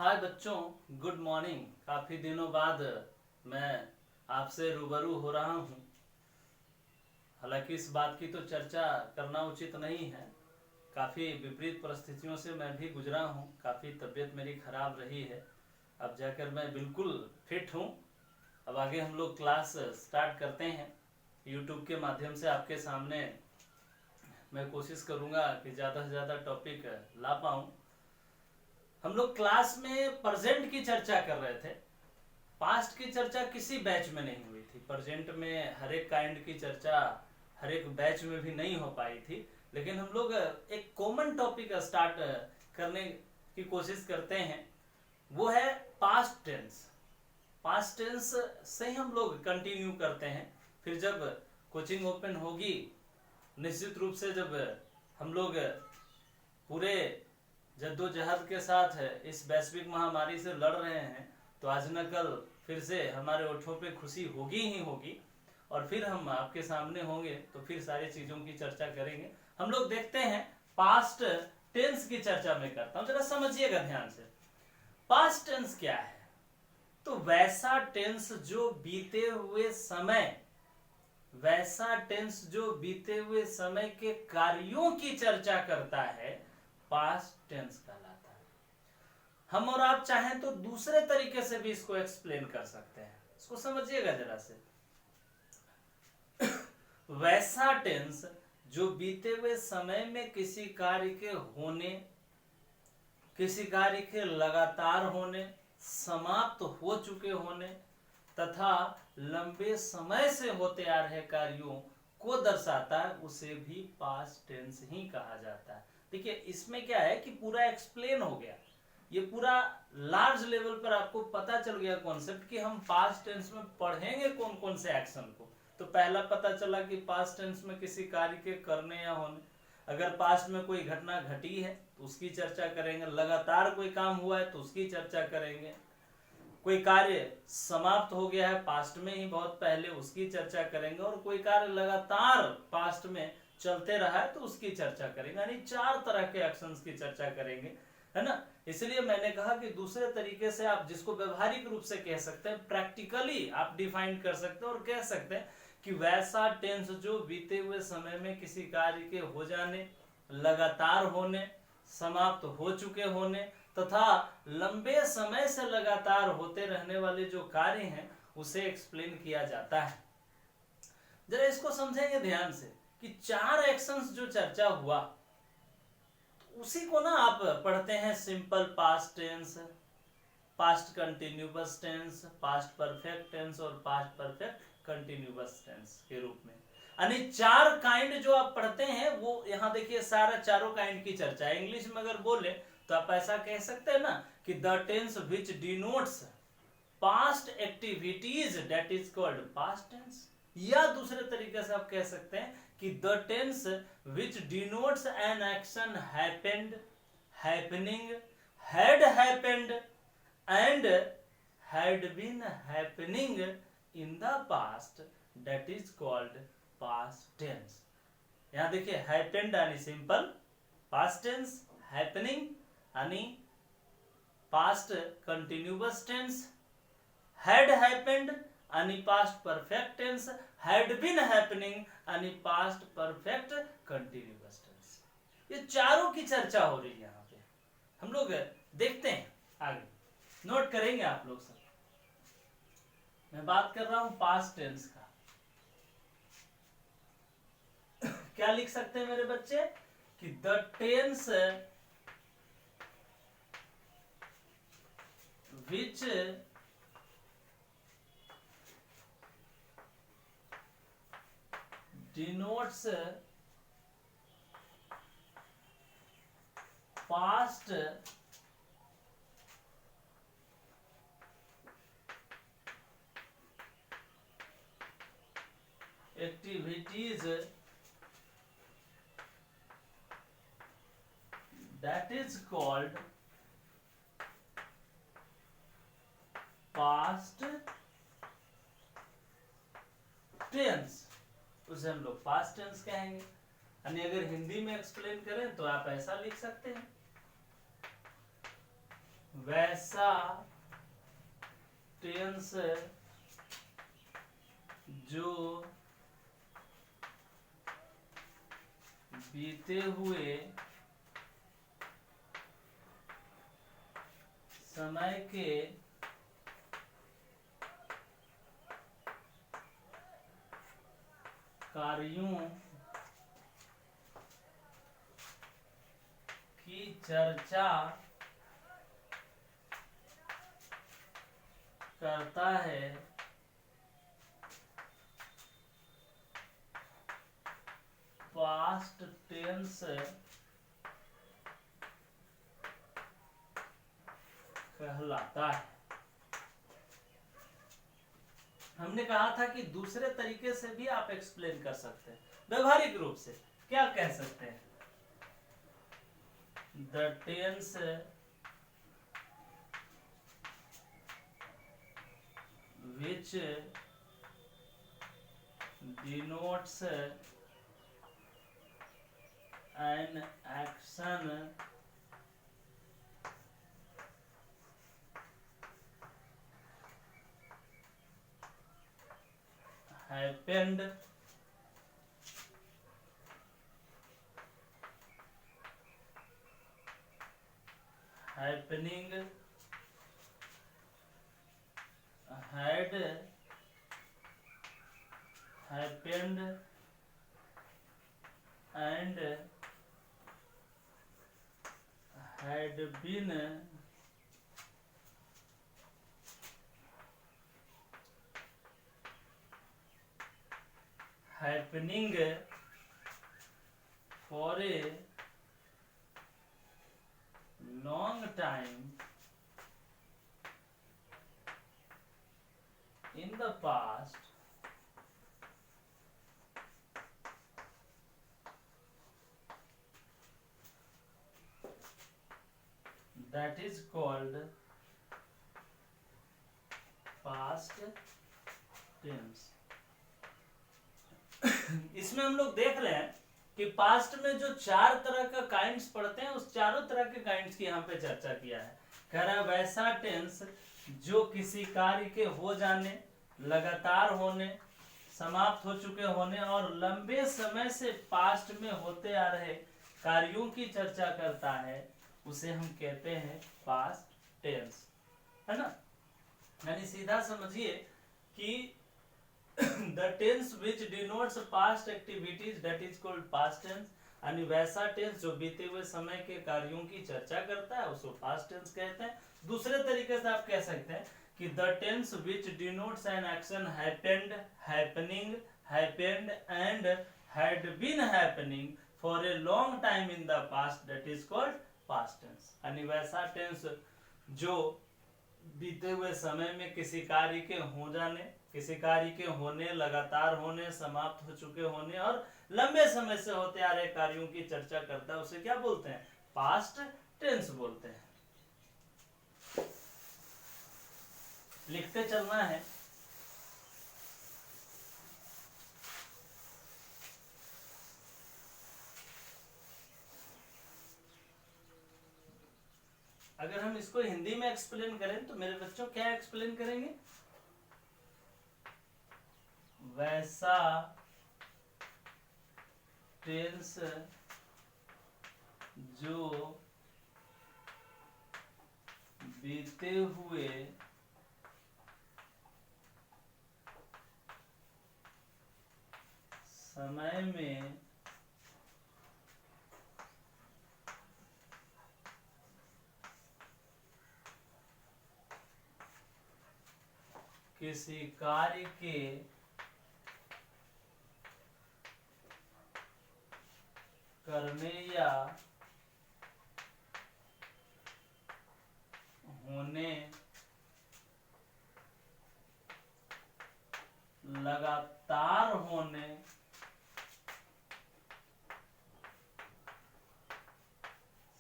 हाय बच्चों, good morning. काफ़ी दिनों बाद मैं आपसे रूबरू हो रहा हूँ। हालांकि इस बात की तो चर्चा करना उचित नहीं है। काफ़ी विपरीत परिस्थितियों से मैं भी गुजरा हूँ। काफ़ी तबीयत मेरी खराब रही है। अब जाकर मैं बिल्कुल फिट हूँ। अब आगे हम लोग क्लास स्टार्ट करते हैं। यूट्यूब के माध्यम से आपके सामने मैं कोशिश करूँगा कि ज़्यादा से ज़्यादा टॉपिक ला पाऊँ। हम लोग क्लास में प्रेजेंट की चर्चा कर रहे थे। पास्ट की चर्चा किसी बैच में नहीं हुई थी। प्रेजेंट में हर एक काइंड की चर्चा हर एक बैच में भी नहीं हो पाई थी। लेकिन हम लोग एक कॉमन टॉपिक स्टार्ट करने की कोशिश करते हैं, वो है पास्ट टेंस। पास्ट टेंस से ही हम लोग कंटिन्यू करते हैं। फिर जब कोचिंग ओपन होगी, निश्चित रूप से जब हम लोग पूरे जद्दोजहद के साथ इस वैश्विक महामारी से लड़ रहे हैं, तो आज न कल फिर से हमारे ओठों पे खुशी होगी ही होगी और फिर हम आपके सामने होंगे, तो फिर सारी चीज़ों की चर्चा करेंगे। हम लोग देखते हैं पास्ट टेंस की चर्चा में करता हूँ, जरा समझिएगा ध्यान से। पास्ट टेंस क्या है? तो वैसा टेंस जो बीते हुए समय, वैसा टेंस जो बीते हुए समय के कार्यों की चर्चा करता है, पास्ट टेंस कहलाता है। हम और आप चाहें तो दूसरे तरीके से भी इसको एक्सप्लेन कर सकते हैं। इसको समझिएगा जरा से। वैसा टेंस जो बीते हुए समय में किसी कार्य के होने, किसी कार्य के लगातार होने, समाप्त हो चुके होने तथा लंबे समय से होते आ रहे कार्यों को दर्शाता है, उसे भी पास्ट टेंस ही कहा जाता है। देखिए, इसमें क्या है कि पूरा एक्सप्लेन हो गया। ये पूरा लार्ज लेवल पर आपको पता चल गया कॉन्सेप्ट कि हम पास्ट टेंस में पढ़ेंगे कौन कौन से एक्शन को। तो पहला पता चला कि पास्ट टेंस में किसी कार्य के करने या होने, अगर पास्ट में कोई घटना घटी है तो उसकी चर्चा करेंगे, लगातार कोई काम हुआ है तो उसकी चर्चा करेंगे, कोई कार्य समाप्त हो गया है पास्ट में ही बहुत पहले, उसकी चर्चा करेंगे, और कोई कार्य लगातार पास्ट में चलते रहा है तो उसकी चर्चा करेंगे। यानी 4 तरह के एक्शंस की चर्चा करेंगे, है ना। इसलिए मैंने कहा कि दूसरे तरीके से आप जिसको व्यवहारिक रूप से कह सकते हैं, प्रैक्टिकली आप डिफाइन कर सकते हैं और कह सकते हैं कि वैसा टेंस जो बीते हुए समय में किसी कार्य के हो जाने, लगातार होने, समाप्त हो चुके होने तथा लंबे समय से लगातार होते रहने वाले जो कार्य हैं उसे एक्सप्लेन किया जाता है। जरा इसको समझेंगे ध्यान से कि 4 एक्शंस जो चर्चा हुआ, तो उसी को ना आप पढ़ते हैं simple past tense, past continuous tense, past perfect tense और पास्ट परफेक्ट कंटिन्यूअस टेंस के रूप में। यानी 4 काइंड जो आप पढ़ते हैं, वो यहाँ देखिए सारा चारों काइंड की चर्चा है। इंग्लिश में अगर बोले तो आप ऐसा कह सकते हैं ना कि the tense which denotes past activities that is called past tense, या दूसरे तरीके से आप कह सकते हैं कि the tense which denotes an action happened, happening, had happened and had been happening in the past that is called past tense. यहां देखिए हैपेंड यानी सिंपल पास्ट टेंस, हैपनिंग यानी past continuous tense, had happened यानी past perfect tense, had been happening यानी past perfect continuous tense. ये चारों की चर्चा हो रही है यहाँ पे। हम लोग देखते हैं आगे, नोट करेंगे आप लोग सब। मैं बात कर रहा हूं पास्ट टेंस का। क्या लिख सकते हैं मेरे बच्चे कि the tense which denotes past activities that is called past tense, उसे हम लोग पास्ट टेंस कहेंगे। यानी अगर हिंदी में एक्सप्लेन करें तो आप ऐसा लिख सकते हैं, वैसा टेंस जो बीते हुए समय के कार्यों की चर्चा करता है। पास्ट टेंस कहलाता है। हमने कहा था कि दूसरे तरीके से भी आप एक्सप्लेन कर सकते हैं। व्यवहारिक रूप से क्या कह सकते हैं? The tense which denotes an action happened happening had happened and had been happening for a long time in the past, that is called past tense. इसमें हम लोग देख रहे हैं कि पास्ट में जो चार तरह का काइंड्स पढ़ते हैं, उस चारों तरह के काइंड्स की यहाँ पे चर्चा किया है। कह रहा है वैसा टेंस जो किसी कार्य के हो जाने, लगातार होने, समाप्त हो चुके होने और लंबे समय से पास्ट में होते आ रहे कार्यों की चर्चा करता है, उसे हम कहते हैं पास्ट टेंस, है ना। यानी सीधा समझिए कि the tense which denotes past activities that is called past tense, यानी वैसा टेंस जो बीते हुए समय के कार्यों की चर्चा करता है उसको पास्ट टेंस कहते हैं। दूसरे तरीके से आप कह सकते हैं कि the tense which denotes an action happened, happening, happened and had been happening for a long time in the past, that is called past tense। यानी वैसा टेंस जो बीते हुए समय में किसी कार्य के हो जाने, किसी कार्य के होने, लगातार होने, समाप्त हो चुके होने और लंबे समय से होते आ रहे कार्यों की चर्चा करता है, उसे क्या बोलते हैं? पास्ट टेंस बोलते हैं। लिखते चलना है। अगर हम इसको हिंदी में एक्सप्लेन करें तो मेरे बच्चों क्या एक्सप्लेन करेंगे? वैसा टेंस जो बीते हुए समय में किसी कार्य के करने या होने, लगातार होने,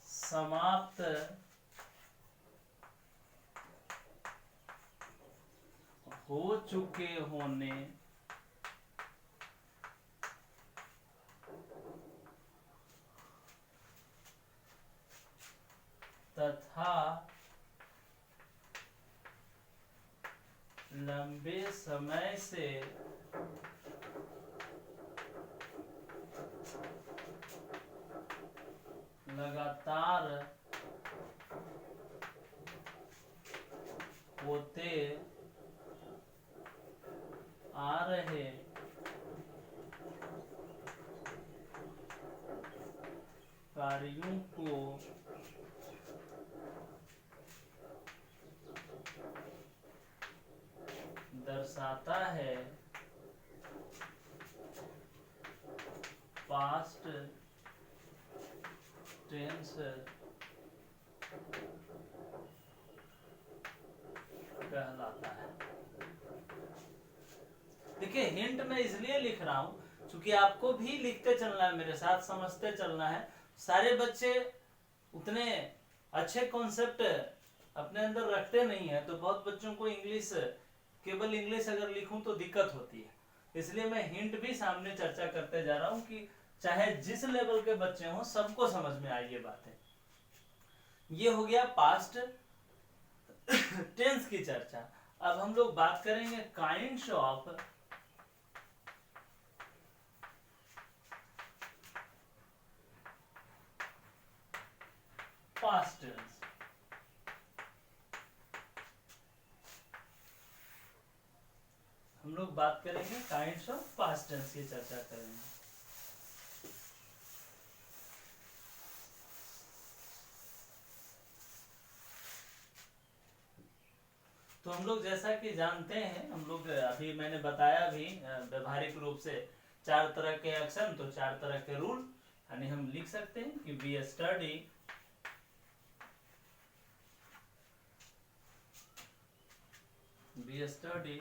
समाप्त हो चुके होने तथा लंबे समय से लगातार होते आ रहे कार्यों को दर्शाता है। पास्ट टेंस कहलाता है। देखिए हिंट मैं इसलिए लिख रहा हूं क्योंकि आपको भी लिखते चलना है, मेरे साथ समझते चलना है। सारे बच्चे उतने अच्छे कॉन्सेप्ट अपने अंदर रखते नहीं है, तो बहुत बच्चों को इंग्लिश, केवल इंग्लिश अगर लिखूं तो दिक्कत होती है। इसलिए मैं हिंट भी सामने चर्चा करते जा रहा हूं कि चाहे जिस लेवल के बच्चे हों सबको समझ में आए ये बातें। ये हो गया पास्ट टेंस की चर्चा। अब हम लोग बात करेंगे काइंड्स ऑफ पास्ट टेंस। हम लोग बात करेंगे काइंड्स ऑफ पास्ट टेंस की चर्चा करेंगे। तो हम लोग जैसा कि जानते हैं, हम लोग अभी मैंने बताया भी व्यवहारिक रूप से 4 तरह के एक्शन, तो 4 तरह के रूल, यानी हम लिख सकते हैं कि we study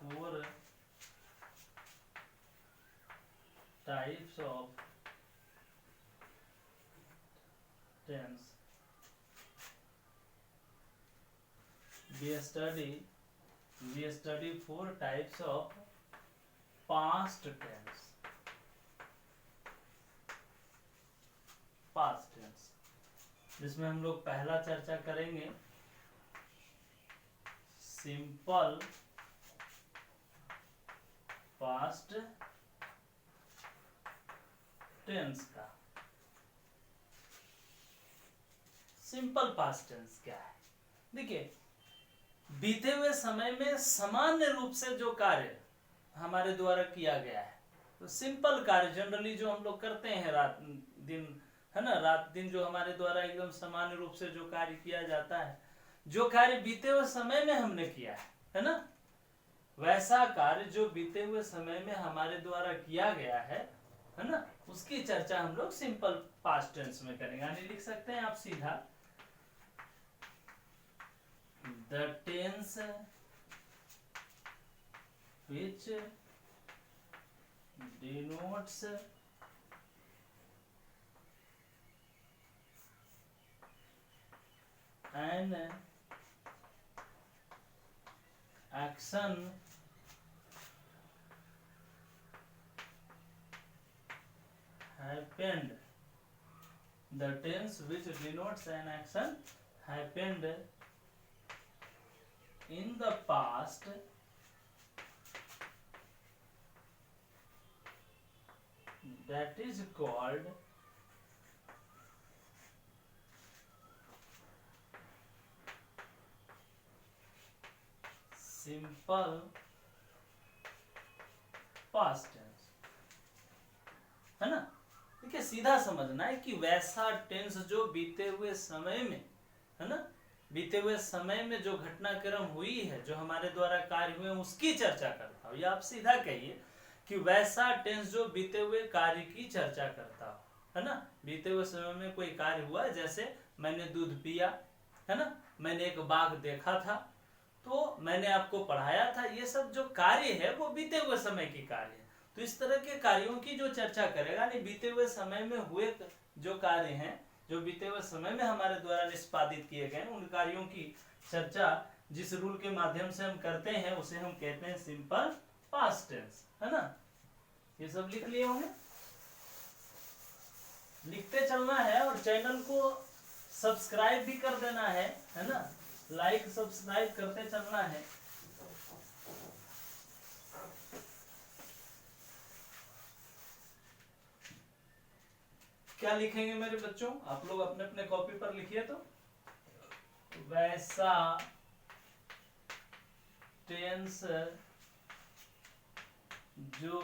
four types of tense. We study 4 types of past tense. Past tense, जिसमें हम लोग पहला चर्चा करेंगे सिंपल पास्ट टेंस का। सिंपल पास्ट टेंस क्या है? देखिए, बीते हुए समय में सामान्य रूप से जो कार्य हमारे द्वारा किया गया है, तो सिंपल कार्य जनरली जो हम लोग करते हैं रात दिन, है ना, रात दिन जो हमारे द्वारा एकदम सामान्य रूप से जो कार्य किया जाता है, जो कार्य बीते हुए समय में हमने किया है ना, वैसा कार्य जो बीते हुए समय में हमारे द्वारा किया गया है ना, उसकी चर्चा हम लोग सिंपल पास्ट टेंस में करेंगे। यानी लिख सकते हैं आप सीधा the tense which denotes an action happened. The tense which denotes an action happened in the past that is called simple past tense, है ना। देखिए सीधा समझना है कि वैसा टेंस जो बीते हुए समय में, है ना, बीते हुए समय में जो घटनाक्रम हुई है, जो हमारे द्वारा कार्य हुए, उसकी चर्चा करता हूं। या आप सीधा कहिए कि वैसा टेंस जो बीते हुए कार्य की चर्चा करता हो, है ना। बीते हुए समय में कोई कार्य हुआ, जैसे मैंने दूध पिया, है ना, मैंने एक बाघ देखा था, तो मैंने आपको पढ़ाया था, ये सब जो कार्य है वो बीते हुए समय की कार्य है। तो इस तरह के कार्यों की जो चर्चा करेगा, नहीं बीते हुए समय में हुए जो कार्य हैं, जो बीते हुए समय में हमारे द्वारा निष्पादित किए गए, उन कार्यों की चर्चा जिस रूल के माध्यम से हम करते हैं उसे हम कहते हैं सिंपल पास्ट टेंस, है ना। ये सब लिख लिए होंगे, लिखते चलना है और चैनल को सब्सक्राइब भी कर देना है ना। लाइक सब्सक्राइब करते चलना है। क्या लिखेंगे मेरे बच्चों, आप लोग अपने अपने कॉपी पर लिखिए। तो वैसा टेंस जो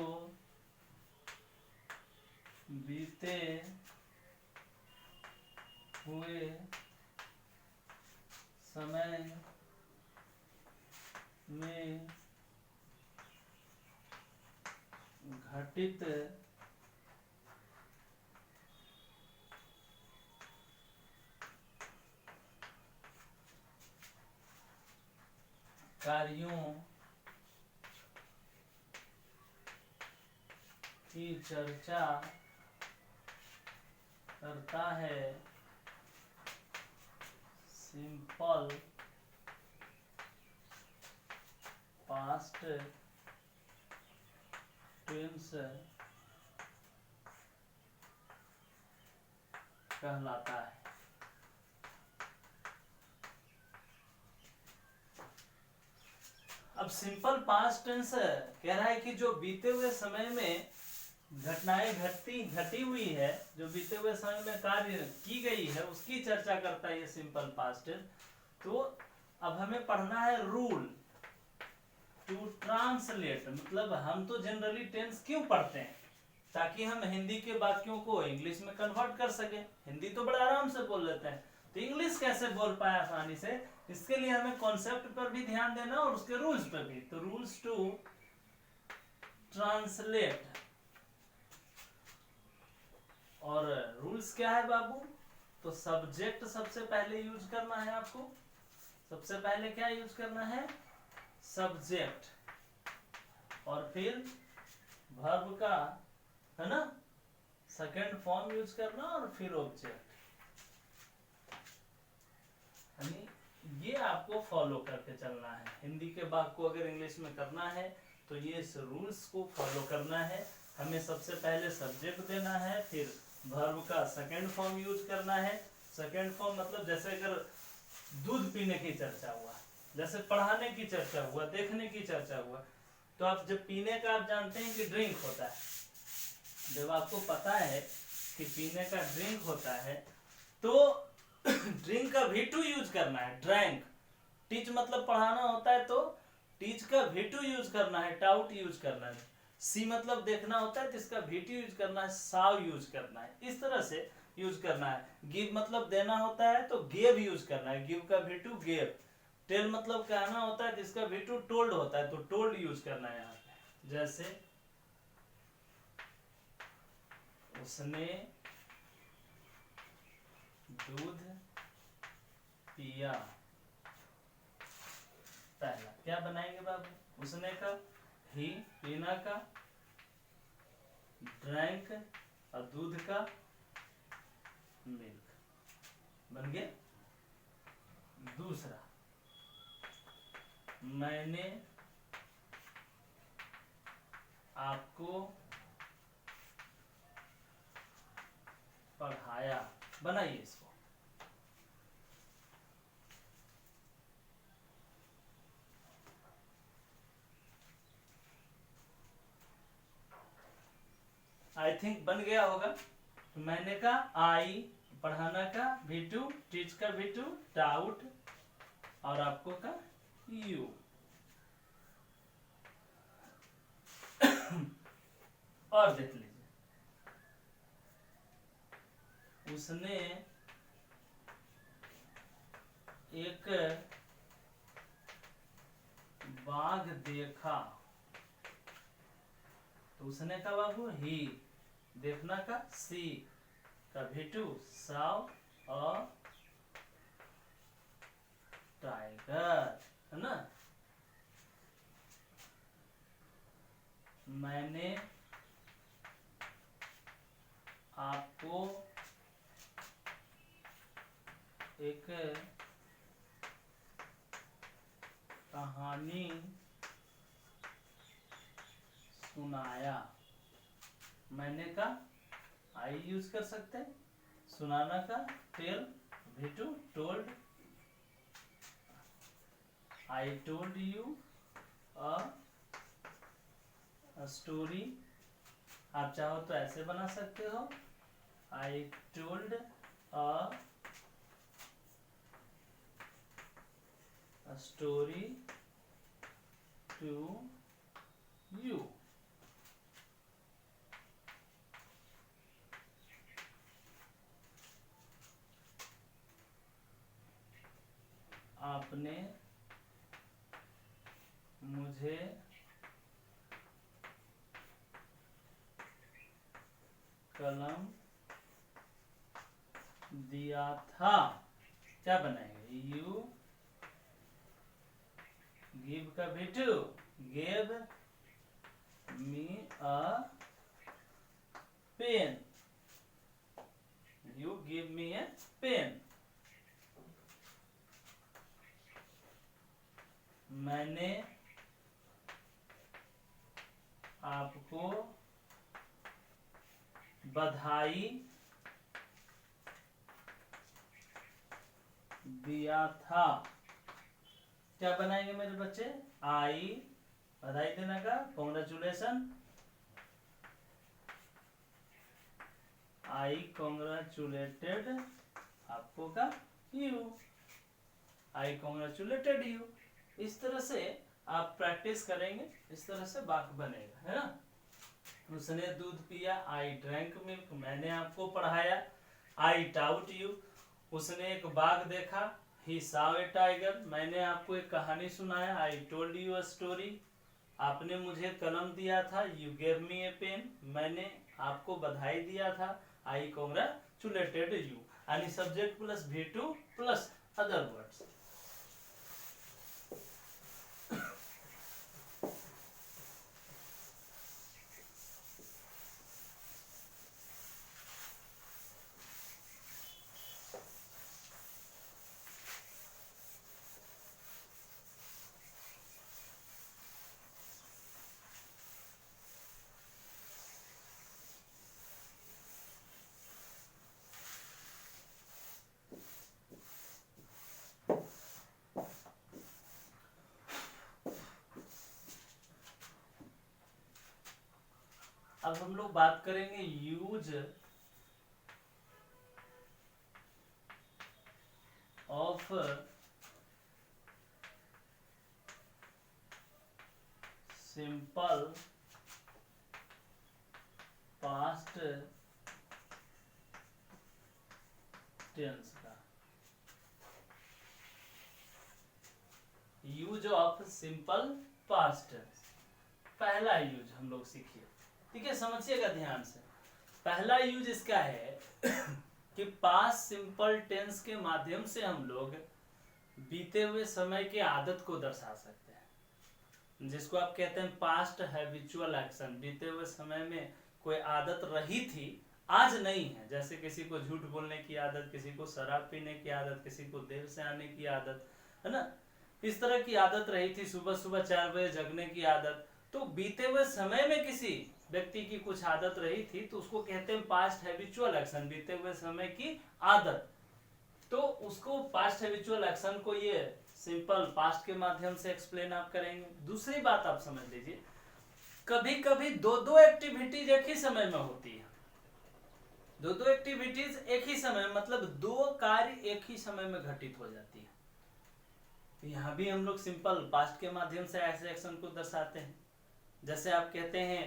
बीते हुए समय में घटित कार्यों की चर्चा करता है। सिंपल पास्ट टेंस कहलाता है। अब सिंपल पास्ट टेंस कह रहा है कि जो बीते हुए समय में घटनाएं घटी हुई है, जो बीते हुए समय में कार्य की गई है, उसकी चर्चा करता है ये सिंपल पास्ट टेंस। तो अब हमें पढ़ना है रूल टू ट्रांसलेट। मतलब हम तो जनरली टेंस क्यों पढ़ते हैं, ताकि हम हिंदी के वाक्यों को इंग्लिश में कन्वर्ट कर सके। हिंदी तो बड़ा आराम से बोल लेते हैं, तो इंग्लिश कैसे बोल पाए आसानी से, इसके लिए हमें कॉन्सेप्ट पर भी ध्यान देना और उसके रूल्स पर भी। तो रूल्स टू ट्रांसलेट, और रूल्स क्या है बाबू, तो सब्जेक्ट सबसे पहले यूज करना है आपको। सबसे पहले क्या यूज करना है, सब्जेक्ट, और फिर वर्ब का, है ना, सेकंड फॉर्म यूज करना, और फिर ऑब्जेक्ट। ये आपको फॉलो करके चलना है। हिंदी के वाक्य को अगर इंग्लिश में करना है तो ये इस रूल्स को फॉलो करना है। हमें सबसे पहले सब्जेक्ट देना है, फिर वर्ब का सेकंड फॉर्म यूज करना है। सेकंड फॉर्म मतलब जैसे अगर दूध पीने की चर्चा हुआ, जैसे पढ़ाने की चर्चा हुआ, देखने की चर्चा हुआ, तो आप जब पीने का, आप जानते हैं कि ड्रिंक होता है, जब आपको पता है कि पीने का ड्रिंक होता है तो ड्रिंक का V2 यूज करना है, ड्रैंक। टीच मतलब पढ़ाना होता है तो टीच का V2 यूज करना है, टाउट यूज करना है। सी मतलब देखना होता है तो इसका V2 यूज करना है, साव यूज करना है। इस तरह से यूज करना है। गिव मतलब देना होता है तो गेव यूज करना है, गिव का V2 गेव। टेल मतलब कहना होता है जिसका V2 टोल्ड होता है, तो टोल्ड यूज करना है यहाँ पे। जैसे उसने दूध पिया, पहला क्या बनाएंगे बाबू, उसने का, ही, पीना का, ड्रैंक, और दूध का, मिल्क, बन गया। दूसरा, मैंने आपको पढ़ाया, बनाइए इसको। आई थिंक बन गया होगा। तो मैंने का आई, पढ़ाना का V2, टीच का V2, टाउट, और आपको का यू। और देख लीजिए, उसने एक बाघ देखा, तो उसने का बाबू ही, देखना का सी, का V2 साव, और टाइगर, है ना। मैंने आपको एक कहानी सुनाया, मैंने का आई यूज कर सकते हैं, सुनाना का tell, V2 told, I told you a story. आप चाहो तो ऐसे बना सकते हो, I told a story to you. आपने मुझे कलम दिया था। क्या बनाएंगे, यू गिव का भी two, give me a pen, you give me a pen. मैंने आपको बधाई दिया था। क्या बनाएंगे मेरे बच्चे, आई बधाई देने का कॉन्ग्रेचुलेशन, आई कॉन्ग्रेचुलेटेड आपको का यू, आई कॉन्ग्रेचुलेटेड यू। इस तरह से आप प्रैक्टिस करेंगे, इस तरह से वाक्य बनेगा, है ना। उसने दूध पिया, आई ड्रैंक मिल्क, मैंने आपको पढ़ाया, आई टाउट यू। उसने एक बाघ देखा, ही सॉ ए टाइगर, मैंने आपको एक कहानी सुनाया, I told you a story. आपने मुझे कलम दिया था, you gave me a pen, मैंने आपको बधाई दिया था, आई कॉन्ग्रेचुलेटेड यू। यानी subject plus V2 plus other words. अब हम लोग बात करेंगे use of simple past tense का। Use of simple past tense, पहला यूज हम लोग सीखिए, ठीक है, समझिएगा ध्यान से। पहला यूज इसका है कि पास्ट सिंपल टेंस के माध्यम से हम लोग बीते हुए समय की आदत को दर्शा सकते हैं, जिसको आप कहते हैं पास्ट हैबिचुअल एक्शन। बीते हुए समय में कोई आदत रही थी, आज नहीं है, जैसे किसी को झूठ बोलने की आदत, किसी को शराब पीने की आदत, किसी को देर से आने की आदत, है ना, इस तरह की आदत रही थी, सुबह सुबह 4 बजे जगने की आदत। तो बीते हुए समय में किसी व्यक्ति की कुछ आदत रही थी, तो उसको कहते हैं पास्ट हैबिचुअल एक्शन, बीते हुए समय की आदत। तो उसको पास्ट हैबिचुअल एक्शन को ये सिंपल पास्ट के माध्यम से एक्सप्लेन आप करेंगे। दूसरी बात आप समझ लीजिए, कभी कभी दो दो एक्टिविटीज एक ही समय में होती है, दो दो एक्टिविटीज एक ही समय, मतलब दो कार्य एक ही समय में घटित हो जाती है। तो यहाँ भी हम लोग सिंपल पास्ट के माध्यम से ऐसे एक्शन को दर्शाते हैं। जैसे आप कहते हैं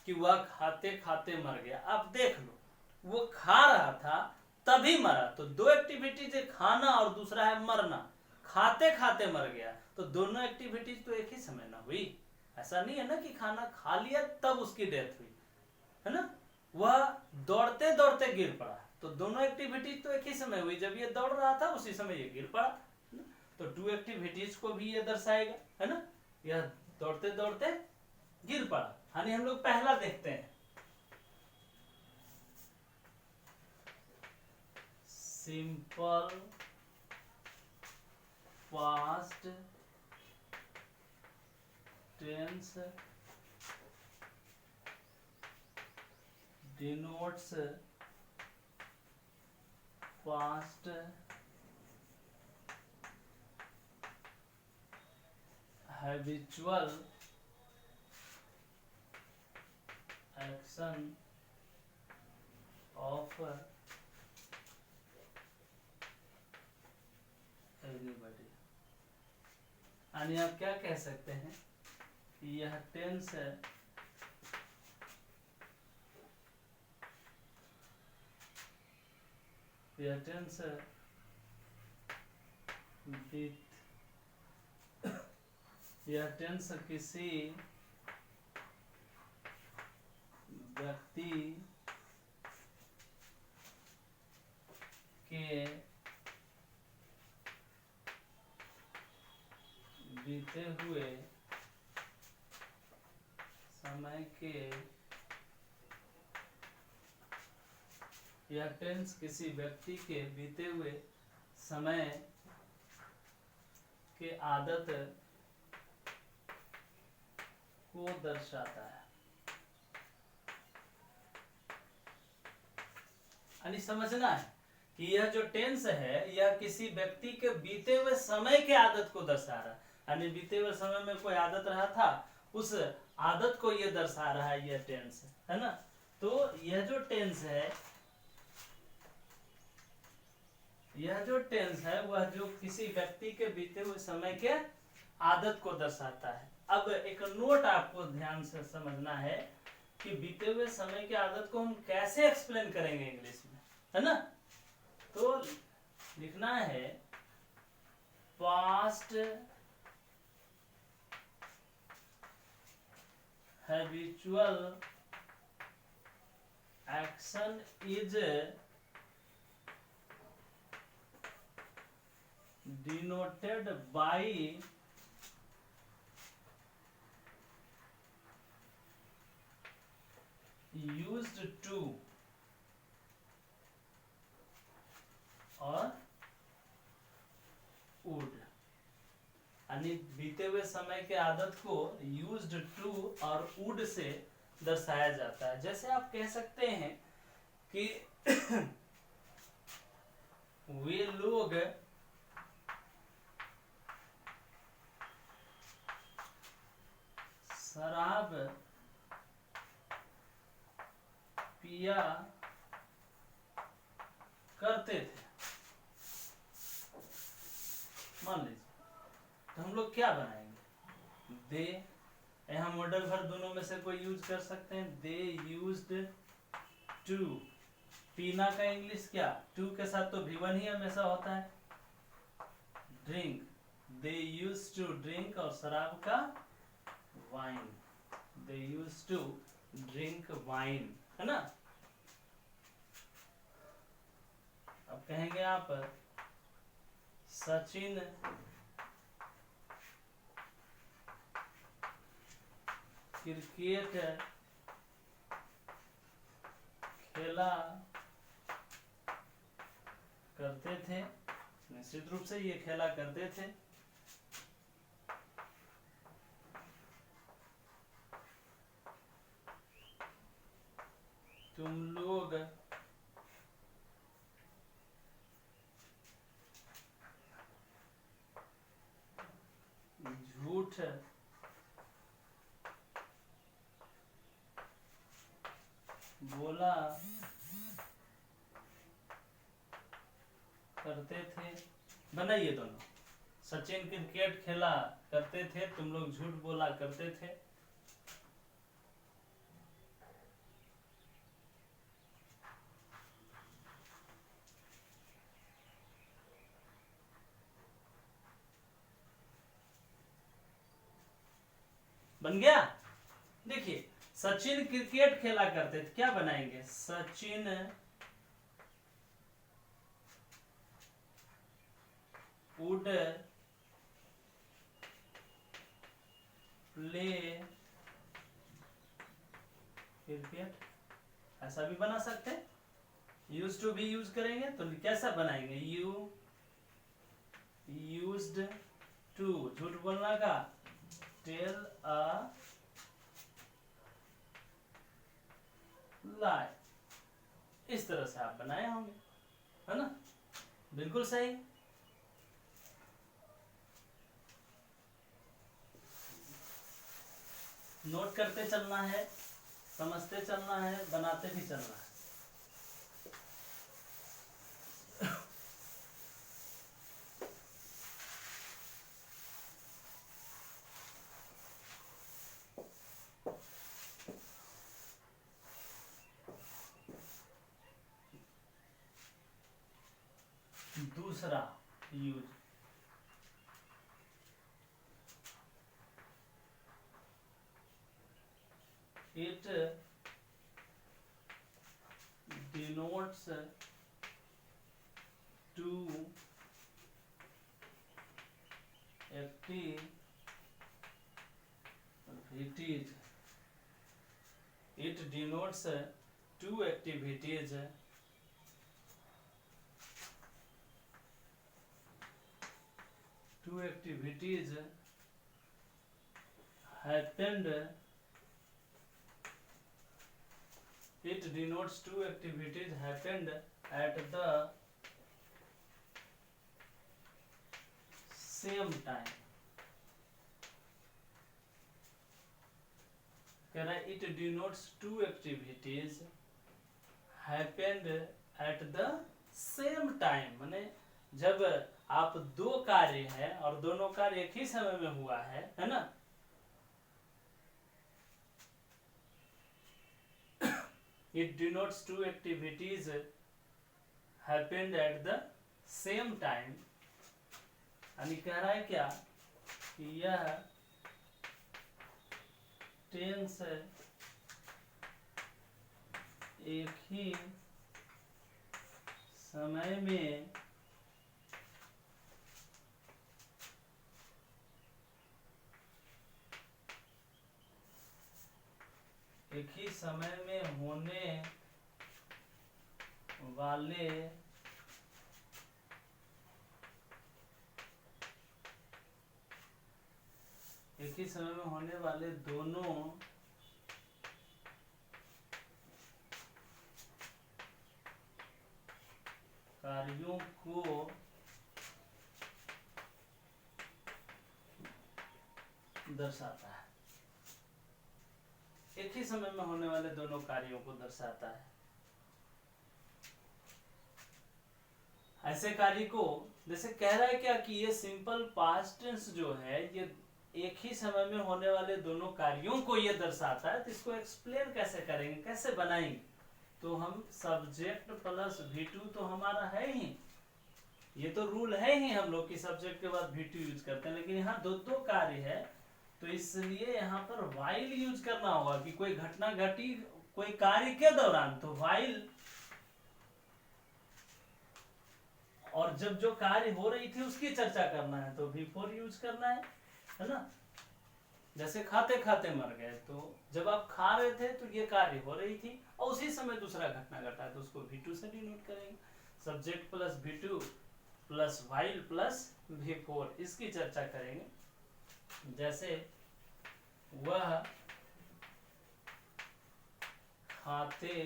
कि वह खाते खाते मर गया, आप देख लो, वो खा रहा था तभी मरा, तो दो एक्टिविटीज है, खाना और दूसरा है मरना। खाते खाते मर गया, तो दोनों एक्टिविटीज तो एक ही समय ना हुई। ऐसा नहीं है ना कि खाना खा लिया तब उसकी डेथ हुई, है ना, वह दौड़ते दौड़ते गिर पड़ा, तो दोनों एक्टिविटीज तो एक ही समय हुई, जब ये दौड़ रहा था उसी समय ये गिर पड़ा। तो टू एक्टिविटीज को भी ये दर्शाएगा, है ना, यह दौड़ते दौड़ते गिर पड़ा। यानी हम लोग पहला देखते हैं, simple past tense denotes past habitual action of everybody. यानी आप क्या कह सकते हैं कि यह टेंस है यह टेंस किसी व्यक्ति के बीते हुए समय के यह टेंस किसी व्यक्ति के बीते हुए समय के आदत को दर्शाता है। यानी समझना है कि यह जो टेंस है यह किसी व्यक्ति के बीते हुए समय के आदत को दर्शा रहा है। यानी बीते हुए समय में कोई आदत रहा था, उस आदत को यह दर्शा रहा है यह टेंस, है ना। तो यह जो टेंस है वह जो किसी व्यक्ति के बीते हुए समय के आदत को दर्शाता है। अब एक नोट आपको ध्यान से समझना है कि बीते हुए समय की आदत को हम कैसे एक्सप्लेन करेंगे इंग्लिश में, है ना। तो लिखना है past habitual action is denoted by used to और would। यानी बीते हुए समय के आदत को used to और would से दर्शाया जाता है। जैसे आप कह सकते हैं कि वे लोग शराब पिया करते थे। मान लीजिए, तो हम लोग क्या बनाएंगे, दे, यहाँ मॉडल वर्ब दोनों में से कोई यूज कर सकते हैं। दे यूज्ड टू, पीना का इंग्लिश क्या, टू के साथ तो V1 ही हमेशा होता है। Drink, they used to drink, और शराब का wine, they used to drink wine, है ना। अब कहेंगे आप सचिन क्रिकेट खेला करते थे। निश्चित रूप से ये खेला करते थे। तुम लोग झूठ बोला करते थे। बनाइए दोनों, सचिन क्रिकेट खेला करते थे, तुम लोग झूठ बोला करते थे। बन गया। देखिए, सचिन क्रिकेट खेला करते थे, क्या बनाएंगे, सचिन वुड प्ले क्रिकेट, ऐसा भी बना सकते हैं। यूज टू भी यूज करेंगे तो कैसा बनाएंगे, यू यूज्ड टू, झूठ बोलना का, टेल अ लाई। इस तरह से आप बनाए होंगे, है ना, बिल्कुल सही। नोट करते चलना है, समझते चलना है, बनाते भी चलना है। दूसरा use, it denotes two activities. It denotes two activities happened. It denotes two activities happened at the same time. कह रहा है it denotes two activities happened at the same time, माने जब आप दो कार्य है और दोनों कार्य एक ही समय में हुआ है ना। It denotes two activities happened at the same time, यानी कह रहा है क्या कि यह टेंस एक ही समय में होने वाले दोनों कार्यों को दर्शाता है। एक ही समय में होने वाले दोनों कार्यों को दर्शाता है। ऐसे कार्य को जैसे कह रहा है क्या कि ये सिंपल पास्ट टेंस जो है ये एक ही समय में होने वाले दोनों कार्यों को ये दर्शाता है। तो इसको एक्सप्लेन कैसे करेंगे, कैसे बनाएंगे? तो हम सब्जेक्ट प्लस V2 तो हमारा है ही, ये तो रूल है ही हम लोग की सब्जेक्ट के बाद V2 यूज करते हैं, लेकिन यहाँ दो कार्य है तो इसलिए यहाँ पर वाइल यूज करना होगा कि कोई घटना घटी कोई कार्य के दौरान, तो वाइल, और जब जो कार्य हो रही थी उसकी चर्चा करना है तो V4 यूज करना है ना। जैसे खाते खाते मर गए, तो जब आप खा रहे थे तो ये कार्य हो रही थी और उसी समय दूसरा घटना घटा है तो उसको V2 से डिनोट करेंगे। Subject plus V2 plus while plus V4, इसकी चर्चा करेंगे। जैसे वह खाते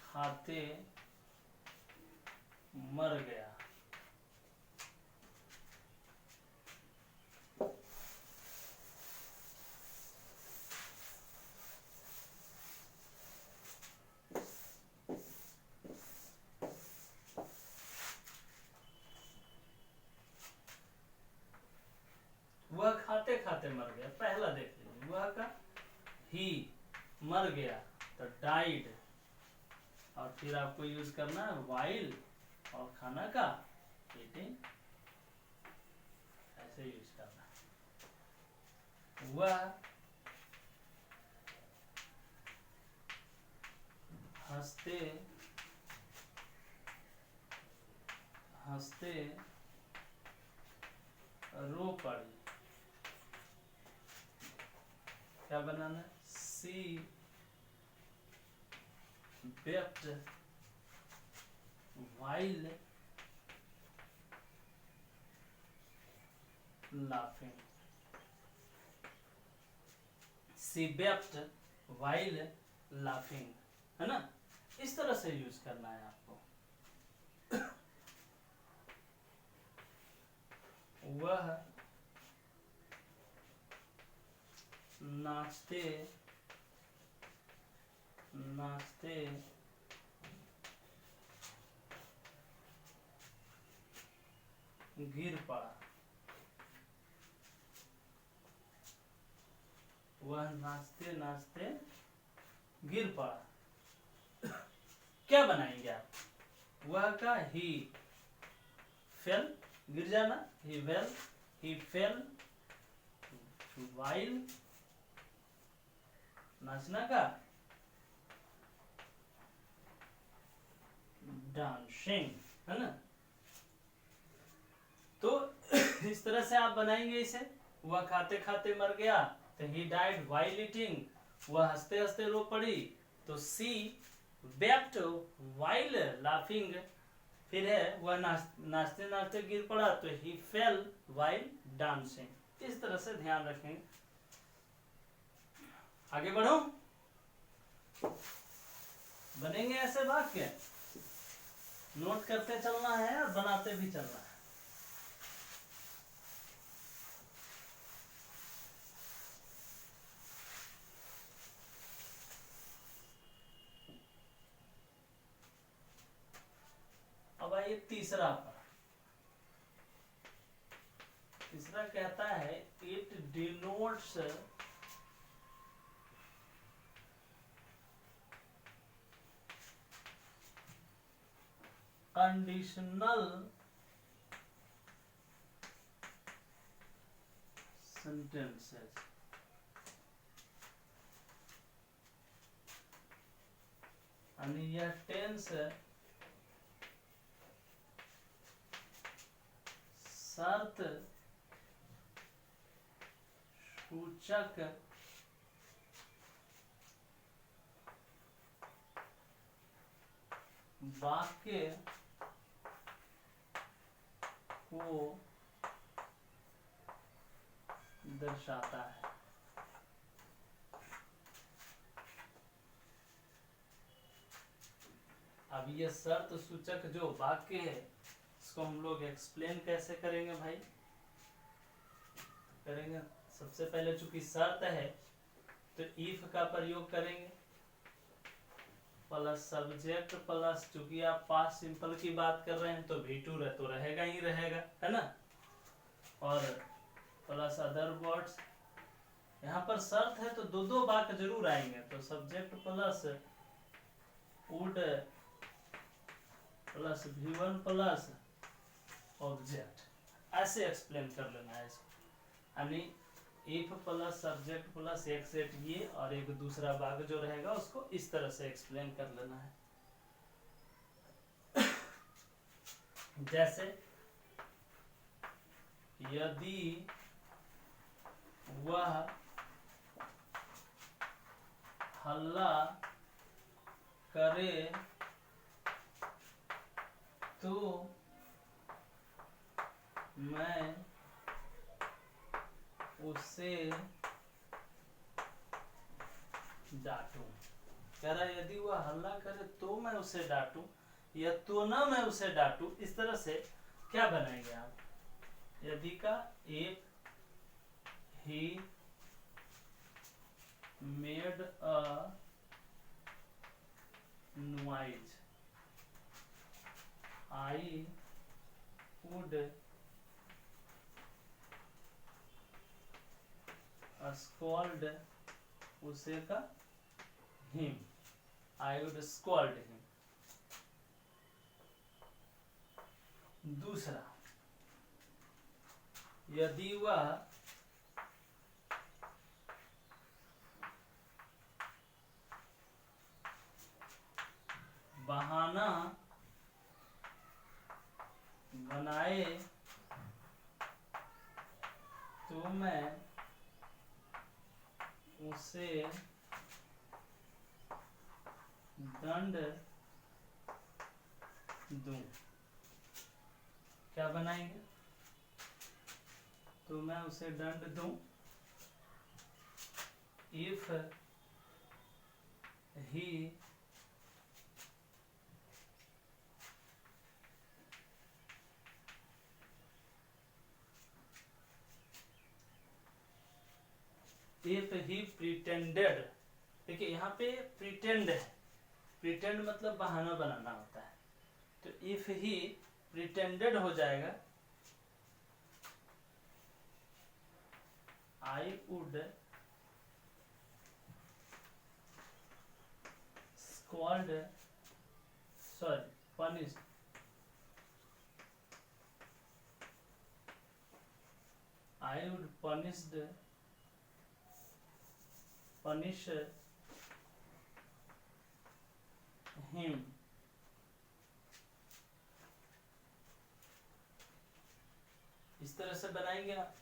खाते मर गया। वह खाते खाते मर गया, पहला देख लीजिए, वह का ही मर गया तो डाइड, और फिर आपको यूज करना है वाइल और खाना का ईटिंग, ऐसे यूज करना है। वह हंसते हंसते रो पड़ी, क्या बनाना है? सी wept while laughing. She wept while laughing, है ना। इस तरह से यूज करना है आपको। वह नाचते नाचते गिर पड़ा, वह नाचते नाचते गिर पड़ा। क्या बनाएंगे आप? वह का ही फेल, गिर जाना, ही फेल while नाचना का डांसिंग, है ना। तो इस तरह से आप बनाएंगे इसे। वह खाते खाते मर गया, तो ही डाइड while eating, वह हंसते हंसते रो पड़ी, तो सी wept while laughing, फिर है वह नाचते नाचते गिर पड़ा, तो ही फेल while dancing। इस तरह से ध्यान रखेंगे। आगे बढ़ो, बनेंगे ऐसे वाक्य, नोट करते चलना है और बनाते भी चलना है। अब आइए तीसरा पर। तीसरा कहता है इट डिनोट्स कंडीशनल sentences, यानी यह टेंस शर्त सूचक वाक्य को दर्शाता है। अब ये शर्त सूचक जो वाक्य है, इसको हम लोग एक्सप्लेन कैसे करेंगे भाई? करेंगे सबसे पहले, चूंकि शर्त है तो इफ का प्रयोग करेंगे, प्लस सब्जेक्ट प्लस, चूंकि आप पास्ट सिंपल की बात कर रहे हैं तो V2 तो रहेगा ही रहेगा, है ना, और प्लस अदर वर्ड्स। यहाँ पर शर्त है तो दो दो वाक्य जरूर आएंगे, तो subject plus would plus V1 plus object, ऐसे एक्सप्लेन कर लेना है इसको। यानी इफ प्लस सब्जेक्ट प्लस एक सेट ये और एक दूसरा वाक्य जो रहेगा उसको इस तरह से एक्सप्लेन कर लेना है। जैसे यदि वह हल्ला करे तो मैं उसे डांटूं। कह रहा है यदि वह हल्ला करे तो मैं उसे डांटूं, या तो ना मैं उसे डांटूं। इस तरह से क्या बनाएंगे आप? यदि का एक he made a noise I would scold उसे का him, I would scold him. दूसरा, यदि वह बहाना बनाए तो मैं उसे दंड दूं। क्या बनाएंगे? तो मैं उसे दंड दूं if he if he pretended, देखिए यहाँ पे प्रिटेंड है, प्रिटेंड मतलब बहाना बनाना होता है, तो इफ ही प्रिटेंडेड हो जाएगा I would squalled sorry punish I would punish him इस तरह से बनाएंगे आप।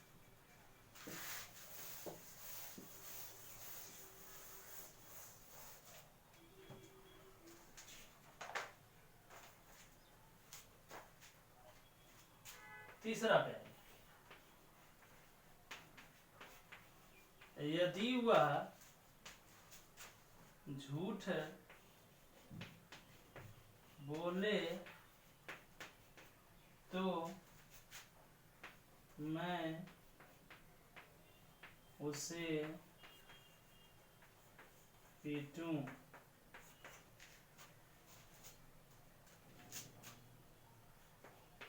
तीसरा पे यदि वह झूठ बोले तो मैं उसे पीटूं।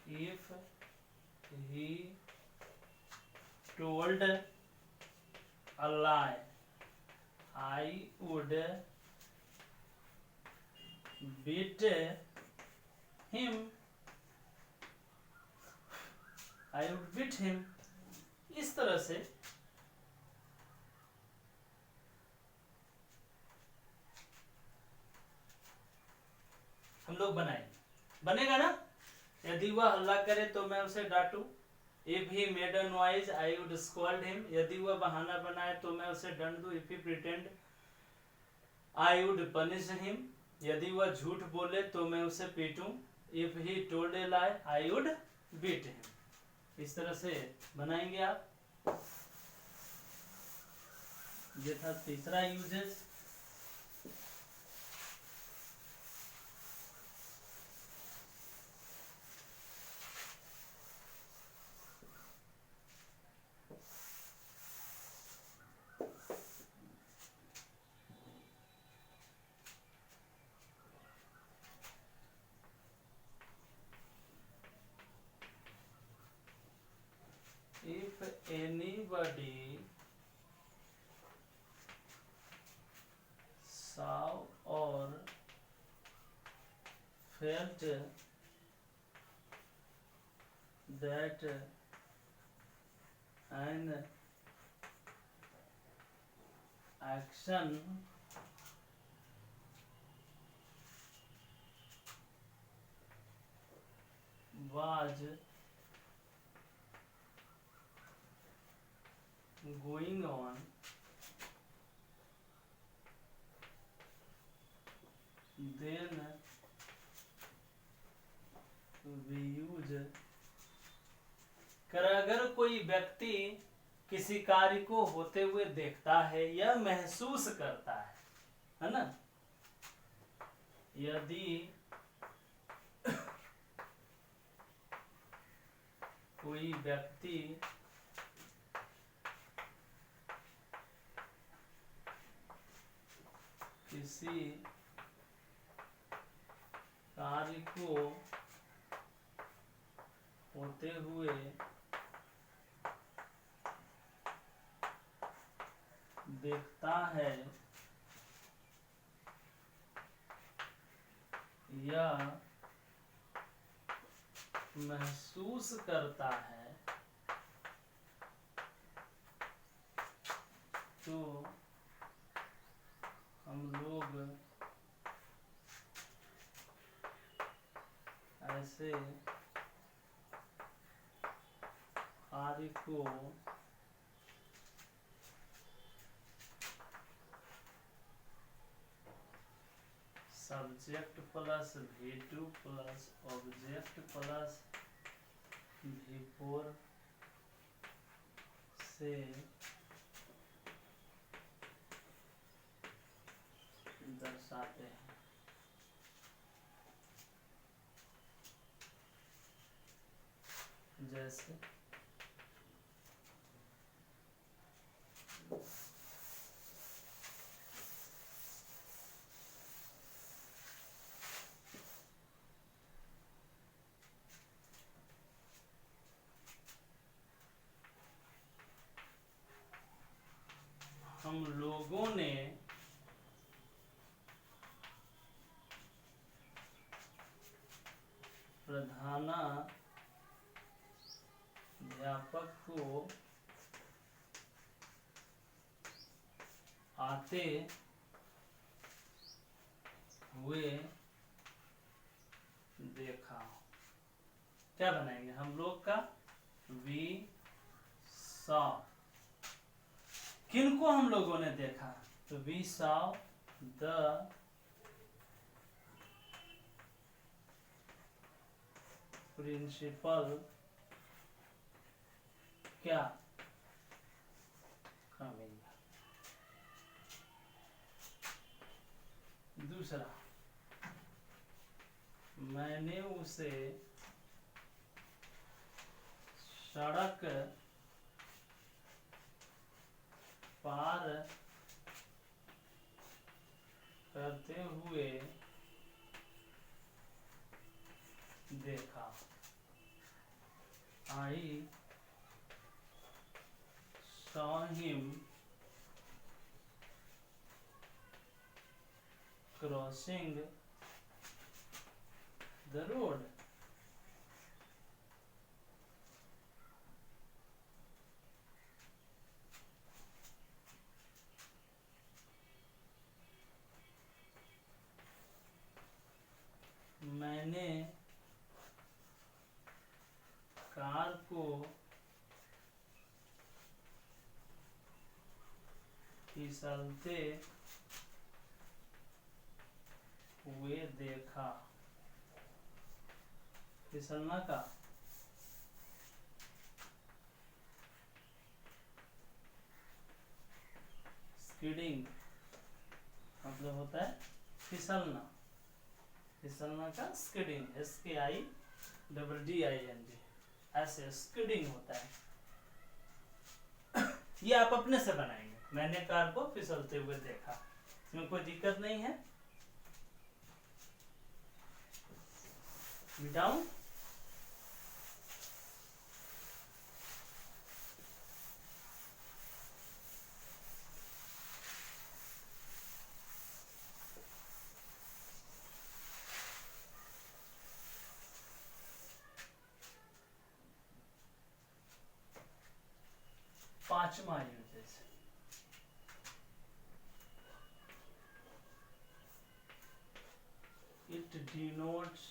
If he told a lie, I would beat him. I would beat him. इस तरह से हम लोग बनाएंगे, बनेगा ना। यदि वह हल्ला करे तो मैं उसे डांटूं। If he made a noise, I would scold him. यदि वह बहाना बनाए तो मैं उसे दंड दूं। If he pretend, I would punish him. यदि वह झूठ बोले तो मैं उसे पीटूं। If he told a lie, I would beat him. इस तरह से बनाएंगे आप। ये था तीसरा uses. If anybody saw or felt that an action was going on, then we use अगर कोई व्यक्ति किसी कार्य को होते हुए देखता है या महसूस करता है ना, यदि कोई व्यक्ति किसी कार्य को होते हुए देखता है या महसूस करता है तो हम लोग ऐसे कार्य को subject plus V2 plus object plus V4 से दर्शाते हैं। जैसे प्रधानाध्यापक को आते हुए देखा। क्या बनाएंगे हम लोग का? We saw. किनको हम लोगों ने देखा? तो वी सॉ द प्रिंसिपल क्या कमिंग। दूसरा, मैंने उसे सड़क पार करते हुए देखा। I saw him crossing the road. मैंने कार को फिसलते हुए देखा। फिसलना का स्किडिंग मतलब होता है फिसलना। फिसलना का स्किडिंग, SKIDDING, ऐसे स्किडिंग होता है। ये आप अपने से बनाएंगे। मैंने कार को फिसलते हुए देखा, इसमें कोई दिक्कत नहीं है। मिटाऊं? पांचवा uses, it denotes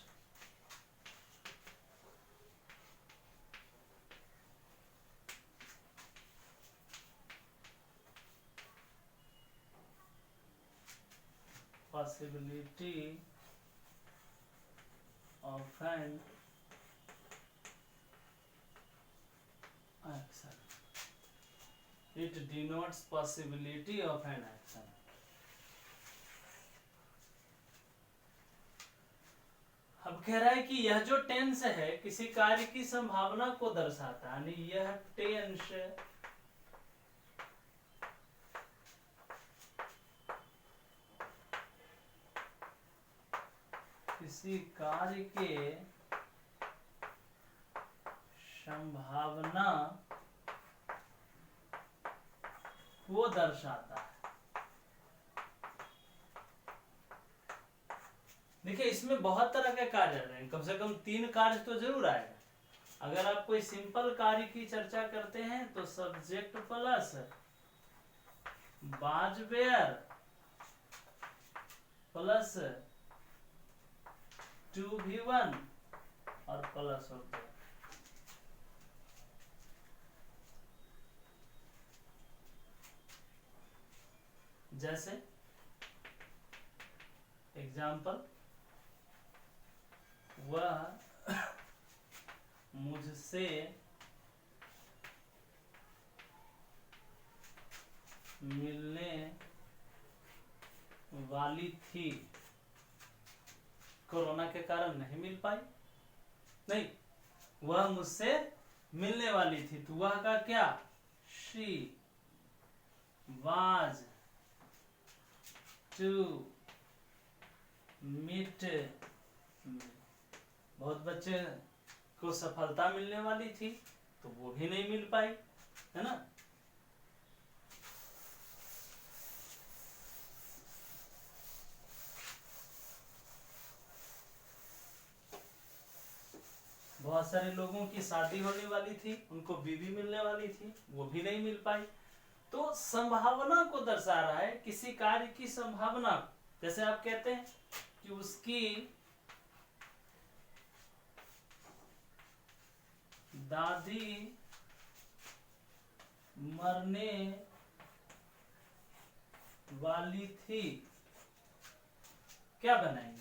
possibility of an action. It denotes possibility of an action. अब कह रहा है कि यह जो टेंस है किसी कार्य की संभावना को दर्शाता है, यानी यह टेंस किसी कार्य के संभावना को दर्शाता है। देखिए इसमें बहुत तरह के कार्य हैं, कम से कम 3 कार्य तो जरूर आएगा। अगर आप कोई सिंपल कार्य की चर्चा करते हैं तो subject plus was were plus to V1 और प्लस होते हैं। जैसे एग्जाम्पल, वह मुझसे मिलने वाली थी, कोरोना के कारण नहीं मिल पाई। नहीं, वह मुझसे मिलने वाली थी, तो वह का क्या? She was to meet. बहुत बच्चे को सफलता मिलने वाली थी तो वो भी नहीं मिल पाई, है ना। बहुत सारे लोगों की शादी होने वाली थी, उनको बीवी मिलने वाली थी, वो भी नहीं मिल पाई। तो संभावना को दर्शा रहा है, किसी कार्य की संभावना। जैसे आप कहते हैं कि उसकी दादी मरने वाली थी, क्या बनाएंगे?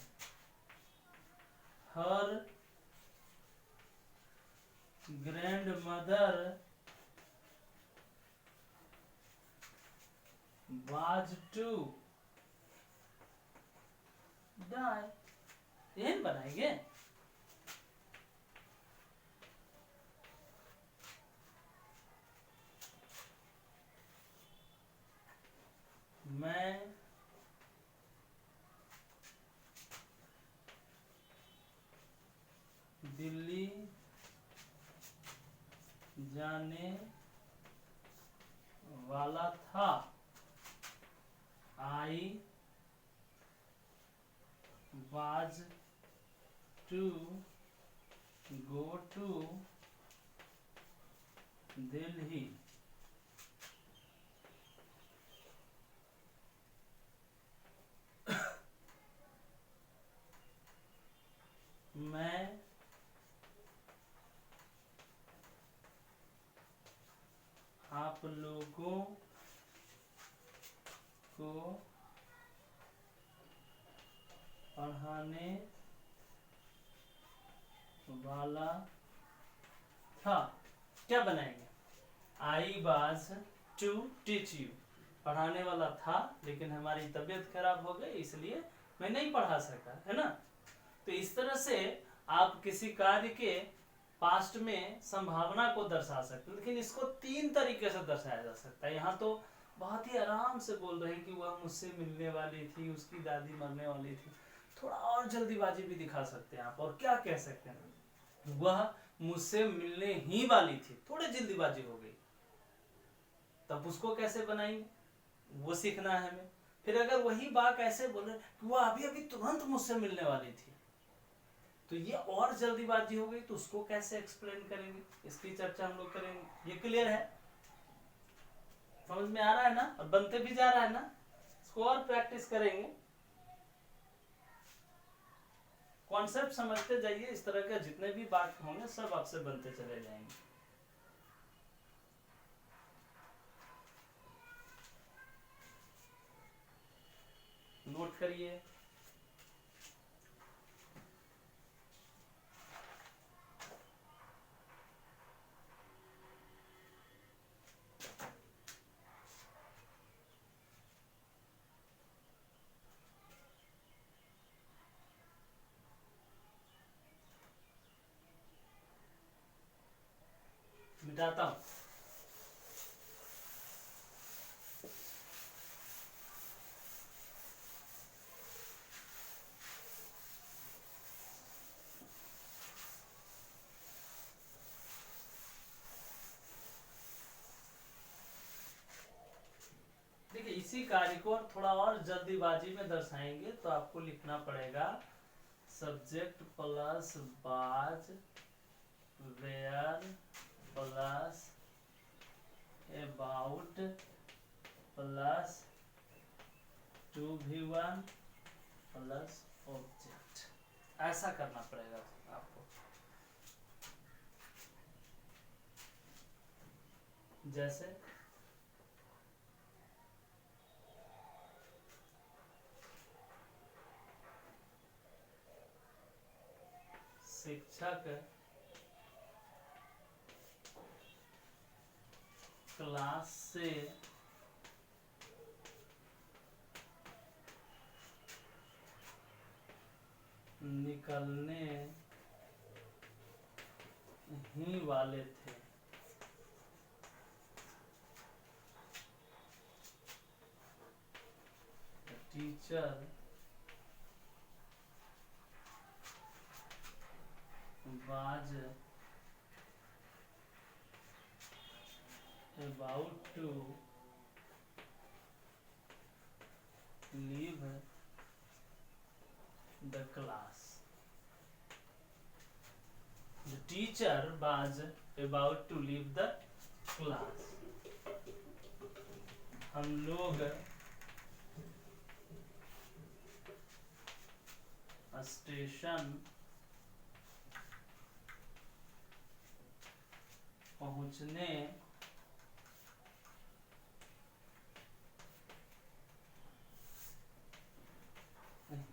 हर ग्रैंडमदर was to die, यही बनाएंगे। मैं दिल्ली जाने वाला था, I was to go to Delhi। मैं आप लोगों को पढ़ाने वाला था, क्या बनाएंगे? I was to teach you, पढ़ाने वाला था लेकिन हमारी तबीयत खराब हो गई इसलिए मैं नहीं पढ़ा सका, है ना। तो इस तरह से आप किसी कार्य के पास्ट में संभावना को दर्शा सकते हैं, लेकिन इसको 3 तरीके से दर्शाया जा सकता है। यहाँ तो बहुत ही आराम से बोल रहे हैं कि वह मुझसे मिलने वाली थी, उसकी दादी मरने वाली थी। थोड़ा और जल्दीबाजी भी दिखा सकते हैं आप, और क्या कह सकते हैं, वह मुझसे मिलने ही वाली थी, थोड़ी जल्दीबाजी हो गई, तब उसको कैसे बनाएंगे वो सीखना है हमें। फिर अगर वही बात ऐसे बोले कि वह अभी अभी तुरंत मुझसे मिलने वाली थी, तो ये और जल्दीबाजी हो गई, तो उसको कैसे एक्सप्लेन करेंगे, इसकी चर्चा हम लोग करेंगे। ये क्लियर है, समझ में आ रहा है ना, और बनते भी जा रहा है ना। इसको और प्रैक्टिस करेंगे, कॉन्सेप्ट समझते जाइए, इस तरह के जितने भी बात होंगे सब आपसे बनते चले जाएंगे। नोट करिए। मिटाता हूं। देखिए इसी कार्य को थोड़ा और जल्दीबाजी में दर्शाएंगे, तो आपको लिखना पड़ेगा subject plus was were plus about plus to V one plus object, ऐसा करना पड़ेगा आपको। जैसे शिक्षक क्लास से निकलने ही वाले थे, teacher was about to leave the class। The teacher was about to leave the class. हम लोग स्टेशन पहुंचने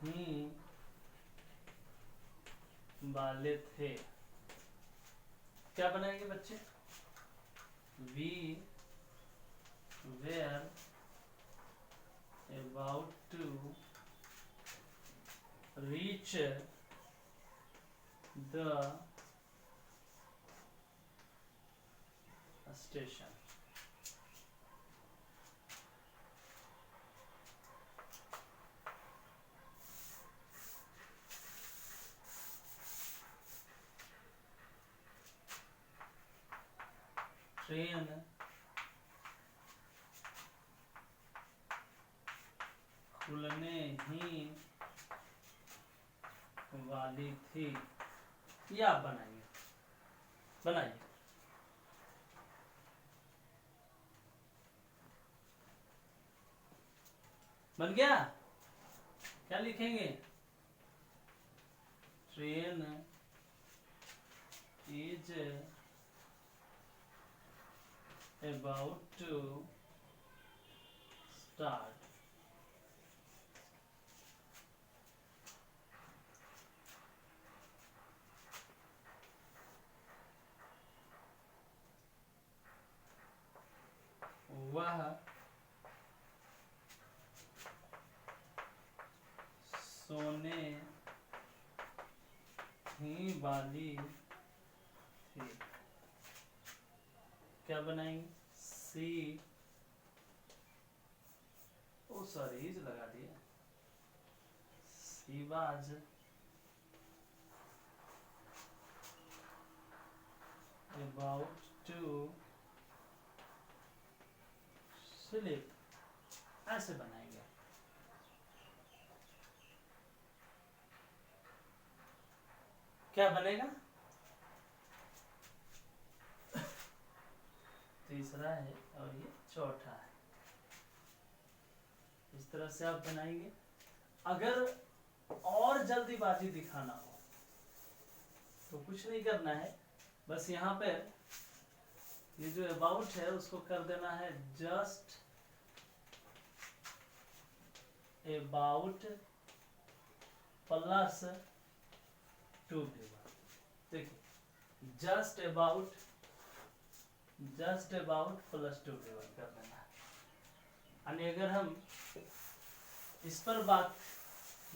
ही वाले थे। क्या बनाएंगे बच्चे? We were about to reach the station. Train खुलने ही वाली थी। ये आप बनाइए, बनाइए। बन गया? क्या लिखेंगे? Train is about to start. वह सोने ही वाली थी। क्या बनाएंगे? सी, ओ सॉरी लगा दिया। She was about to sleep। ऐसे बनाएंगे। क्या बनेगा? तीसरा है और ये चौथा है। इस तरह से आप बनाएंगे। अगर और जल्दीबाजी दिखाना हो तो कुछ नहीं करना है, बस यहाँ पे ये जो अबाउट है उसको कर देना है just about plus two given. देखिए just about plus two given कर देना है। यानी अगर हम इस पर बात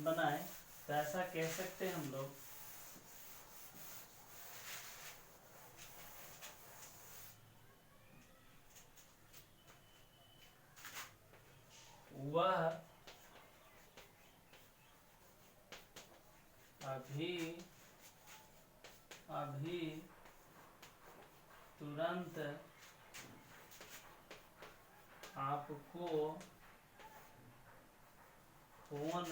बनाए तो ऐसा कह सकते हैं हम लोग, वह अभी तुरंत आपको फोन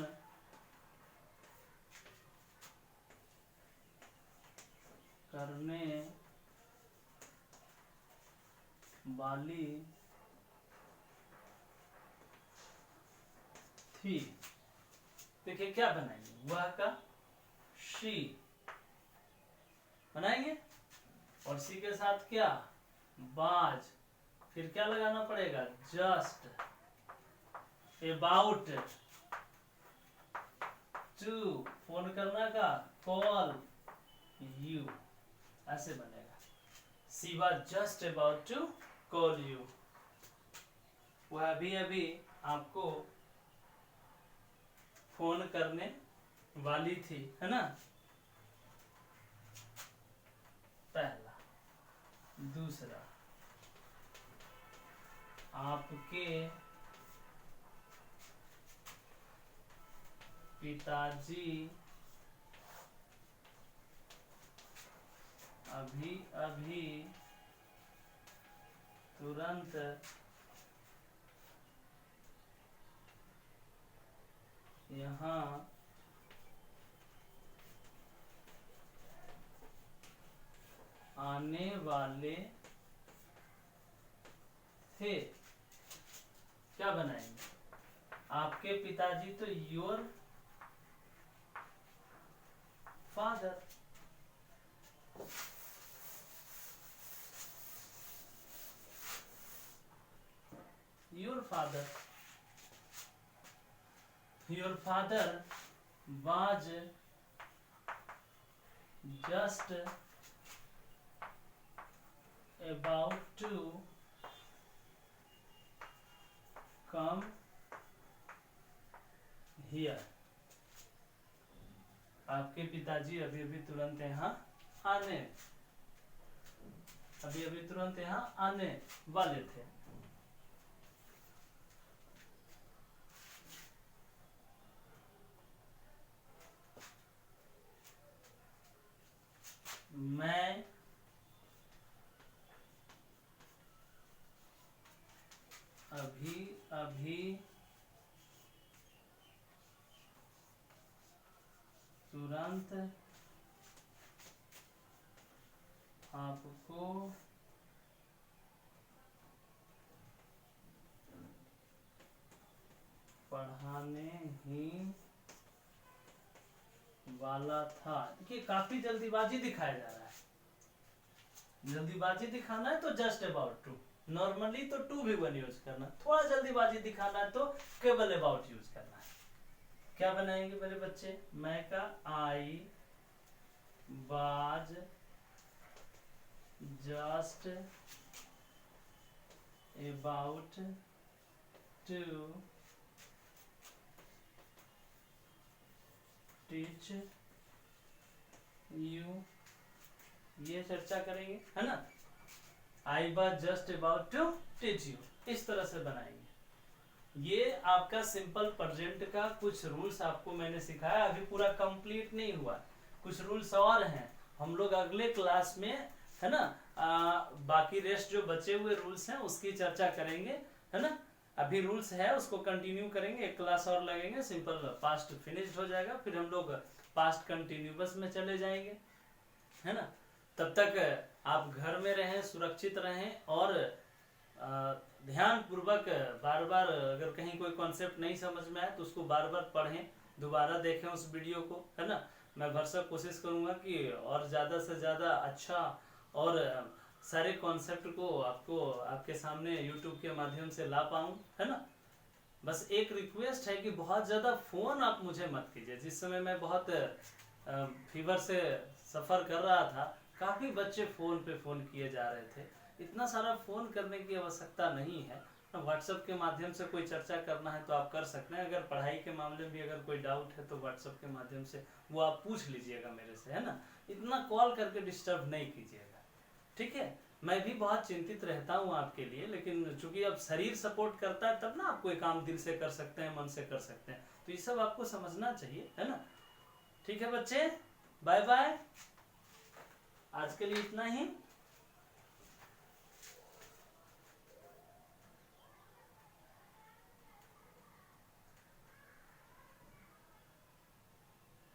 करने वाली थी। देखिए क्या बनाएंगे? वह का शी बनाएंगे और सी के साथ क्या? बाज। फिर क्या लगाना पड़ेगा? जस्ट अबाउट टू फोन करना का कॉल यू। ऐसे बनेगा। She was just about to call you. वह अभी अभी आपको फोन करने वाली थी, है ना? पहला। दूसरा, आपके पिताजी अभी अभी तुरंत यहाँ वाले थे। क्या बनाएंगे? आपके पिताजी तो your father. Your father, your father was just about to come here। आपके पिताजी अभी अभी तुरंत यहाँ आने, अभी अभी तुरंत यहाँ आने वाले थे। मैं अभी अभी तुरंत आपको पढ़ाने ही वाला था। देखिए काफी जल्दीबाजी दिखाया जा रहा है। जल्दीबाजी दिखाना है तो जस्ट अबाउट टू, नॉर्मली तो टू भी वन यूज करना, थोड़ा जल्दीबाजी दिखाना है तो केवल अबाउट यूज करना है। क्या बनाएंगे मेरे बच्चे? मैं का I was just about to teach you, ये चर्चा करेंगे, है ना। I was just about to teach you, इस तरह से बनाएंगे। ये आपका सिंपल प्रेजेंट का कुछ रूल्स आपको मैंने सिखाया, अभी पूरा कंप्लीट नहीं हुआ, कुछ रूल्स और हैं। हम लोग अगले क्लास में, है ना, बाकी रेस्ट जो बचे हुए रूल्स हैं उसकी चर्चा करेंगे, है ना। अभी रूल्स है उसको कंटिन्यू करेंगे, एक क्लास और लगेंगे, सिंपल पास्ट फिनिश्ड हो जाएगा, फिर हम लोग पास्ट कंटिन्यूअस में चले जाएंगे, है ना। तब तक आप घर में रहें, सुरक्षित रहें और ध्यान पूर्वक बार बार अगर कहीं कोई कॉन्सेप्ट नहीं समझ में आए तो उसको बार बार पढ़ें, दोबारा देखें उस वीडियो को, है ना। मैं भरसक कोशिश करूंगा कि और ज़्यादा से ज़्यादा अच्छा और सारे कॉन्सेप्ट को आपको आपके सामने YouTube के माध्यम से ला पाऊँ, है ना। बस एक रिक्वेस्ट है कि बहुत ज़्यादा फ़ोन आप मुझे मत कीजिए। जिस समय मैं बहुत फीवर से सफ़र कर रहा था, काफ़ी बच्चे फ़ोन पे फ़ोन किए जा रहे थे। इतना सारा फ़ोन करने की आवश्यकता नहीं है। व्हाट्सएप के माध्यम से कोई चर्चा करना है तो आप कर सकते हैं। अगर पढ़ाई के मामले में भी अगर कोई डाउट है तो व्हाट्सएप के माध्यम से वो आप पूछ लीजिएगा मेरे से, है ना। इतना कॉल करके डिस्टर्ब नहीं कीजिएगा, ठीक है। मैं भी बहुत चिंतित रहता हूँ आपके लिए, लेकिन चूंकि अब शरीर सपोर्ट करता है तब ना आप कोई काम दिल से कर सकते हैं, मन से कर सकते हैं, तो ये सब आपको समझना चाहिए, है ना। ठीक है बच्चे, बाय बाय, आज के लिए इतना ही।